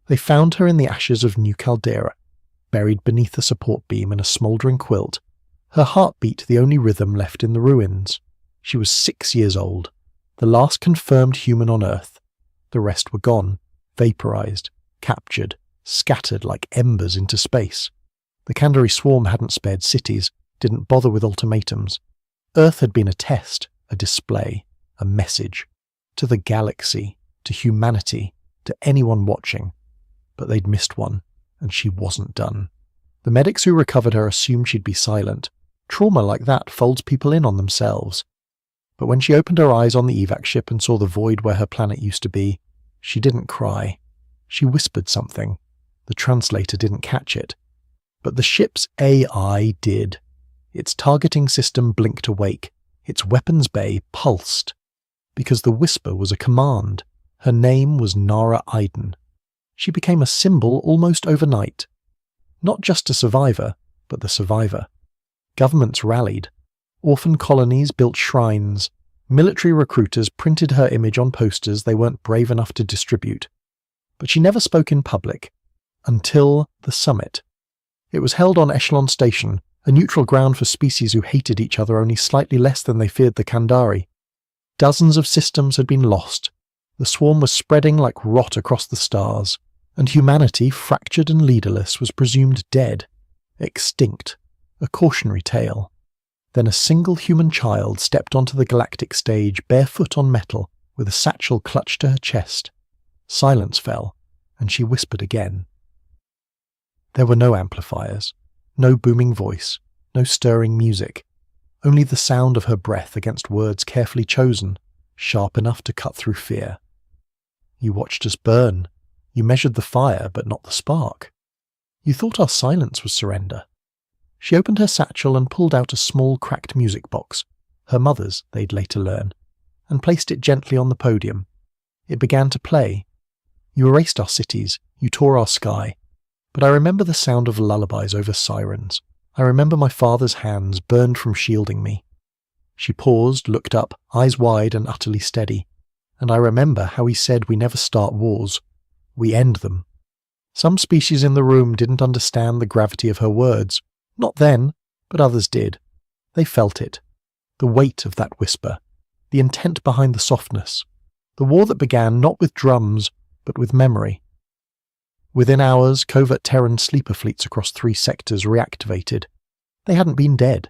They found her in the ashes of New Caldera, buried beneath a support beam in a smouldering quilt, her heartbeat the only rhythm left in the ruins. She was 6 years old, the last confirmed human on Earth. The rest were gone, vaporized, captured, scattered like embers into space. The Kandari swarm hadn't spared cities, didn't bother with ultimatums. Earth had been a test, a display, a message. To the galaxy, to humanity, to anyone watching. But they'd missed one, and she wasn't done. The medics who recovered her assumed she'd be silent. Trauma like that folds people in on themselves. But when she opened her eyes on the evac ship and saw the void where her planet used to be, she didn't cry. She whispered something. The translator didn't catch it. But the ship's AI did. Its targeting system blinked awake. Its weapons bay pulsed. Because the whisper was a command. Her name was Nara Iden. She became a symbol almost overnight. Not just a survivor, but the survivor. Governments rallied. Orphan colonies built shrines. Military recruiters printed her image on posters they weren't brave enough to distribute. But she never spoke in public. Until the summit. It was held on Echelon Station, a neutral ground for species who hated each other only slightly less than they feared the Kandari. Dozens of systems had been lost. The swarm was spreading like rot across the stars, and humanity, fractured and leaderless, was presumed dead, extinct, a cautionary tale. Then a single human child stepped onto the galactic stage, barefoot on metal, with a satchel clutched to her chest. Silence fell, and she whispered again. There were no amplifiers, no booming voice, no stirring music, only the sound of her breath against words carefully chosen, sharp enough to cut through fear. You watched us burn. You measured the fire, but not the spark. You thought our silence was surrender. She opened her satchel and pulled out a small cracked music box, her mother's, they'd later learn, and placed it gently on the podium. It began to play. You erased our cities, you tore our sky, but I remember the sound of lullabies over sirens. I remember my father's hands burned from shielding me. She paused, looked up, eyes wide and utterly steady, and I remember how he said we never start wars. We end them. Some species in the room didn't understand the gravity of her words. Not then, but others did. They felt it. The weight of that whisper. The intent behind the softness. The war that began not with drums, but with memory. Within hours, covert Terran sleeper fleets across 3 sectors reactivated. They hadn't been dead.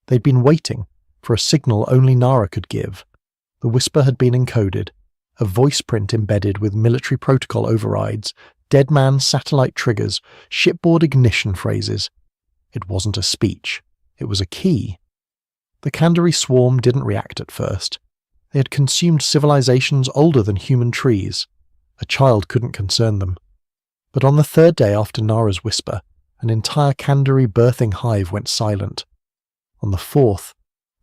They'd been waiting for a signal only Nara could give. The whisper had been encoded, a voice print embedded with military protocol overrides, dead man satellite triggers, shipboard ignition phrases. It wasn't a speech. It was a key. The Kandari swarm didn't react at first. They had consumed civilizations older than human trees. A child couldn't concern them. But on the 3rd day after Nara's whisper, an entire Kandari birthing hive went silent. On the 4th,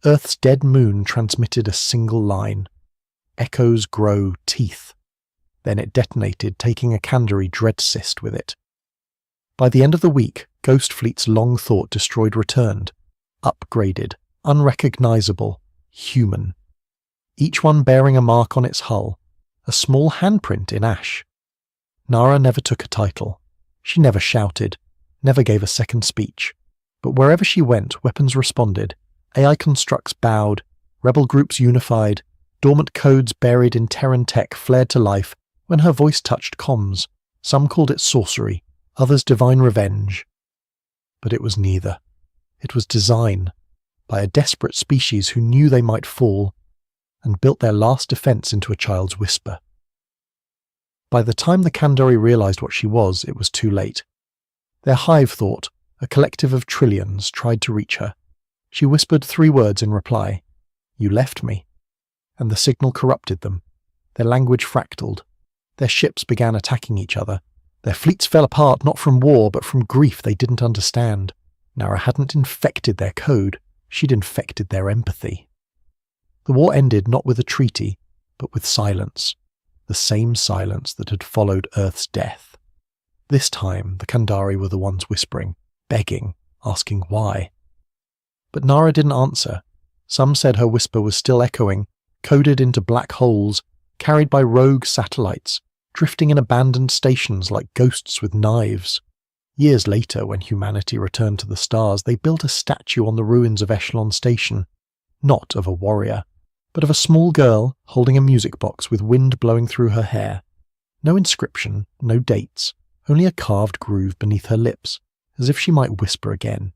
Earth's dead moon transmitted a single line. Echoes grow teeth. Then it detonated, taking a Kandari dread cyst with it. By the end of the week, Ghost Fleet's long thought destroyed returned. Upgraded, unrecognizable, human. Each one bearing a mark on its hull, a small handprint in ash. Nara never took a title. She never shouted, never gave a second speech. But wherever she went, weapons responded. AI constructs bowed, rebel groups unified, dormant codes buried in Terran tech flared to life when her voice touched comms. Some called it sorcery, others divine revenge. But it was neither. It was design, by a desperate species who knew they might fall, and built their last defense into a child's whisper. By the time the Kandari realized what she was, it was too late. Their hive thought, a collective of trillions, tried to reach her. She whispered 3 words in reply. You left me. And the signal corrupted them. Their language fractaled. Their ships began attacking each other. Their fleets fell apart not from war, but from grief they didn't understand. Nara hadn't infected their code. She'd infected their empathy. The war ended not with a treaty, but with silence. The same silence that had followed Earth's death. This time, the Kandari were the ones whispering, begging, asking why. But Nara didn't answer. Some said her whisper was still echoing, coded into black holes, carried by rogue satellites, drifting in abandoned stations like ghosts with knives. Years later, when humanity returned to the stars, they built a statue on the ruins of Echelon Station, not of a warrior, but of a small girl holding a music box with wind blowing through her hair. No inscription, no dates, only a carved groove beneath her lips, as if she might whisper again.